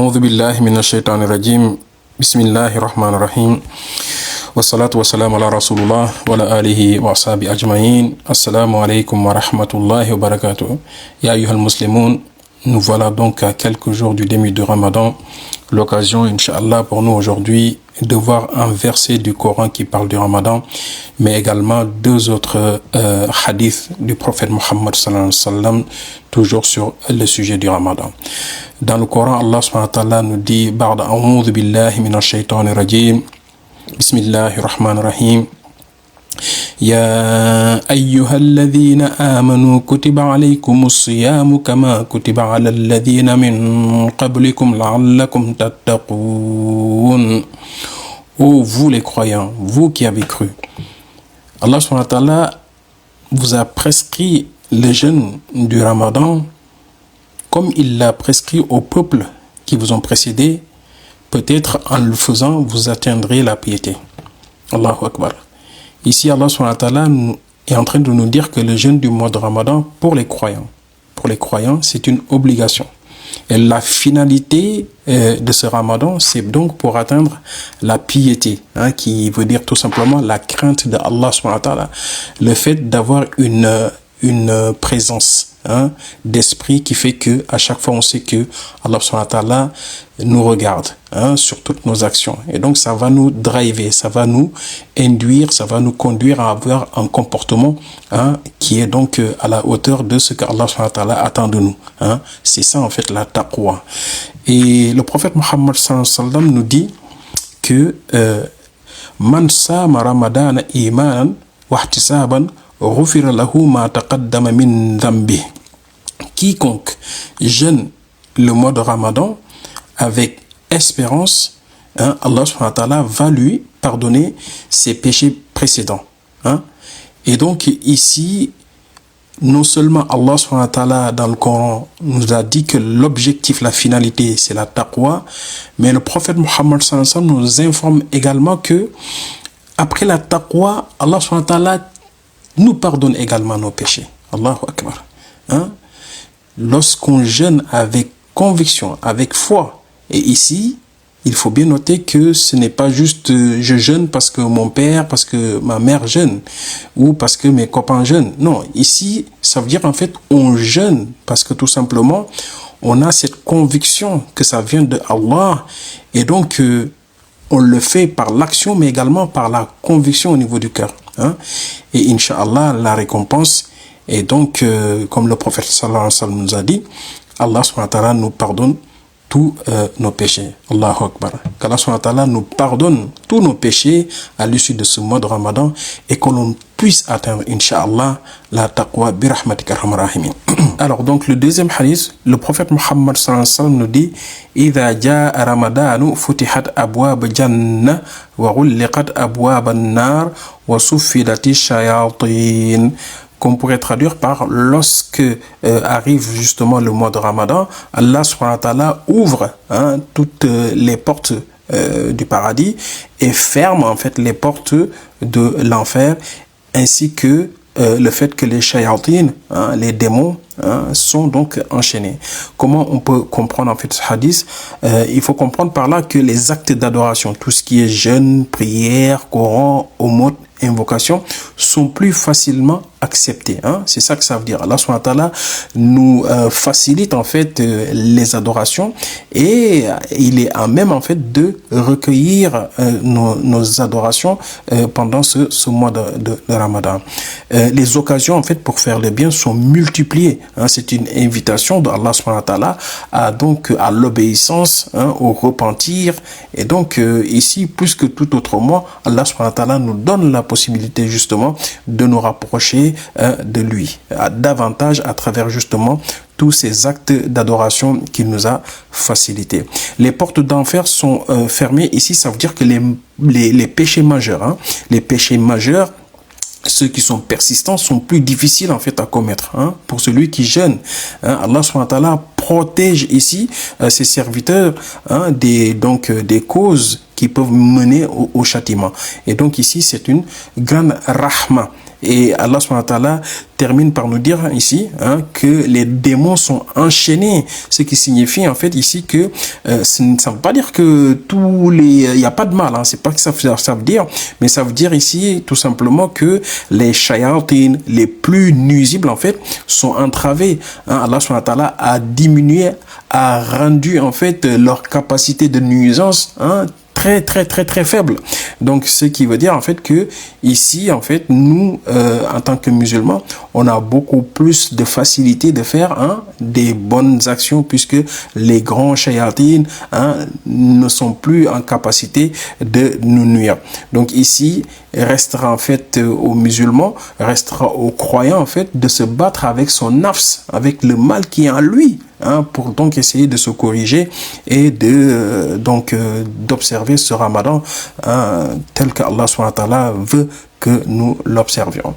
أعوذ بالله من الشيطان الرجيم بسم الله الرحمن الرحيم والصلاة والسلام على رسول الله وعلى آله وأصحابه أجمعين. السلام عليكم ورحمة الله وبركاته. يا أيها المسلمون, nous voilà donc à quelques jours du début du Ramadan. L'occasion, Inch'Allah, pour nous aujourd'hui de voir un verset du Coran qui parle du Ramadan, mais également deux autres hadiths du prophète Mohammed sallallahu alayhi wa sallam, toujours sur le sujet du Ramadan. Dans le Coran, Allah subhanahu wa ta'ala nous dit Ba'da a'udhu billahi minash shaitanir rajim. Bismillahir rahmanir rahim. يا أيها الذين آمنوا كتب عليكم الصيام كما كتب على الذين من قبلكم لعلكم تتقون. Ô vous les croyants, vous qui avez cru, Allah subhanahu wa ta'ala vous a prescrit le jeûne du Ramadan comme il l'a prescrit aux peuples qui vous ont précédé. Peut-être en le faisant vous atteindrez la piété. Allahu Akbar. Ici, Allah subhanahu wa ta'ala est en train de nous dire que le jeûne du mois de Ramadan, pour les croyants, c'est une obligation. Et la finalité de ce Ramadan, c'est donc pour atteindre la piété, qui veut dire tout simplement la crainte de Allah subhanahu wa ta'ala. Le fait d'avoir une présence d'esprit qui fait que à chaque fois on sait que Allah subhanahu wa ta'ala nous regarde sur toutes nos actions, et donc ça va nous driver, ça va nous induire, ça va nous conduire à avoir un comportement qui est donc à la hauteur de ce que Allah subhanahu wa ta'ala attend de nous. C'est ça en fait la taqwa. Et le prophète Mohammed sallallahu alayhi wa sallam nous dit que man sama ramadana imanan wa ihtisaban ghufira lahu ma taqaddama min dhanbi. Quiconque jeûne le mois de Ramadan avec espérance, Allah subhanahu wa ta'ala va lui pardonner ses péchés précédents. Et donc ici, non seulement Allah subhanahu wa ta'ala dans le Coran nous a dit que l'objectif, la finalité, c'est la taqwa, mais le prophète Mohammed sallallahu alayhi wa sallam nous informe également que après la taqwa, Allah subhanahu wa ta'ala nous pardonne également nos péchés. Allahu Akbar. Lorsqu'on jeûne avec conviction, avec foi, et ici, il faut bien noter que ce n'est pas juste je jeûne parce que mon père, parce que ma mère jeûne, ou parce que mes copains jeûnent. Non, ici, ça veut dire en fait on jeûne parce que tout simplement, on a cette conviction que ça vient de Allah, et donc on le fait par l'action, mais également par la conviction au niveau du cœur. Et Inch'Allah, la récompense est donc, comme le prophète sallallahu alayhi wa sallam nous a dit, Allah subhanahu wa ta'ala nous pardonne tous nos péchés. Allahu Akbar. Qu'Allah subhanahu wa ta'ala nous pardonne tous nos péchés à l'issue de ce mois de Ramadan, et que l'on puisse atteindre, Inch'Allah, la taqwa bi rahmatika arhamar rahimin. Alors donc le deuxième hadith, le prophète Mohammed sallallahu alayhi wa sallam nous dit إذا جاء رمضان فتحت أبواب الجنة وغلقت أبواب النار وصفدت الشياطين. Qu'on pourrait traduire par lorsque arrive justement le mois de Ramadan, Allah subhanahu wa ta'ala ouvre toutes les portes du paradis et ferme en fait les portes de l'enfer, ainsi que le fait que les shayatines, les démons, sont donc enchaînés. Comment on peut comprendre en fait ce hadith? Il faut comprendre par là que les actes d'adoration, tout ce qui est jeûne, prière, Coran, aumône, invocation, sont plus facilement acceptés. C'est ça que ça veut dire. Allah subhanahu wa ta'ala nous facilite en fait les adorations, et il est à même en fait de recueillir nos adorations pendant ce mois de Ramadan. Les occasions en fait pour faire le bien sont multipliées. C'est une invitation de Allah subhanahu wa ta'ala à l'obéissance, au repentir, et donc ici plus que tout autre mois, Allah subhanahu wa ta'ala nous donne la possibilité justement de nous rapprocher de lui davantage à travers justement tous ces actes d'adoration qu'il nous a facilités. Les portes d'enfer sont fermées. Ici, ça veut dire que les péchés majeurs, ceux qui sont persistants, sont plus difficiles en fait à commettre. Pour celui qui jeûne, Allah subhanahu wa ta'ala protège ici ses serviteurs des causes qui peuvent mener au châtiment. Et donc ici, c'est une grande rahma. Et Allah subhanahu wa ta'ala termine par nous dire ici que les démons sont enchaînés, ce qui signifie en fait ici que ça ne veut pas dire que il n'y a pas de mal, c'est pas que ça veut dire, mais ça veut dire ici tout simplement que les shayatin les plus nuisibles en fait sont entravés. Allah subhanahu wa ta'ala a diminué, a rendu en fait leur capacité de nuisance très faible. Donc ce qui veut dire en fait que ici en fait nous en tant que musulmans on a beaucoup plus de facilité de faire des bonnes actions, puisque les grands shayatin ne sont plus en capacité de nous nuire. Donc ici restera en fait aux musulmans, restera aux croyants en fait de se battre avec son nafs, avec le mal qui est en lui, pour donc essayer de se corriger et de d'observer ce Ramadan tel qu'Allah subhanahu wa ta'ala veut que nous l'observions.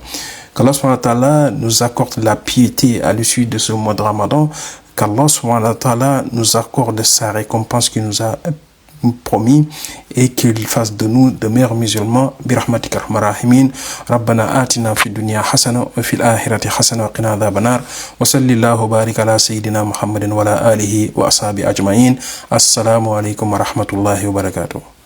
Qu'Allah subhanahu wa ta'ala nous accorde la piété à l'issue de ce mois de Ramadan, qu'Allah subhanahu wa ta'ala nous accorde sa récompense qu'il nous a promis, et qu'il fasse de nous de meilleurs musulmans. Birahmatika arhamar rahimin. Rabbana atina fid dunya hasana wa fil akhirati hasana wa qina adhaban nar. Wa sallallahu barik ala sayidina Muhammadin wa ala alihi wa ashabi ajma'in. Assalamu alaikum wa rahmatullahi wa barakatuh.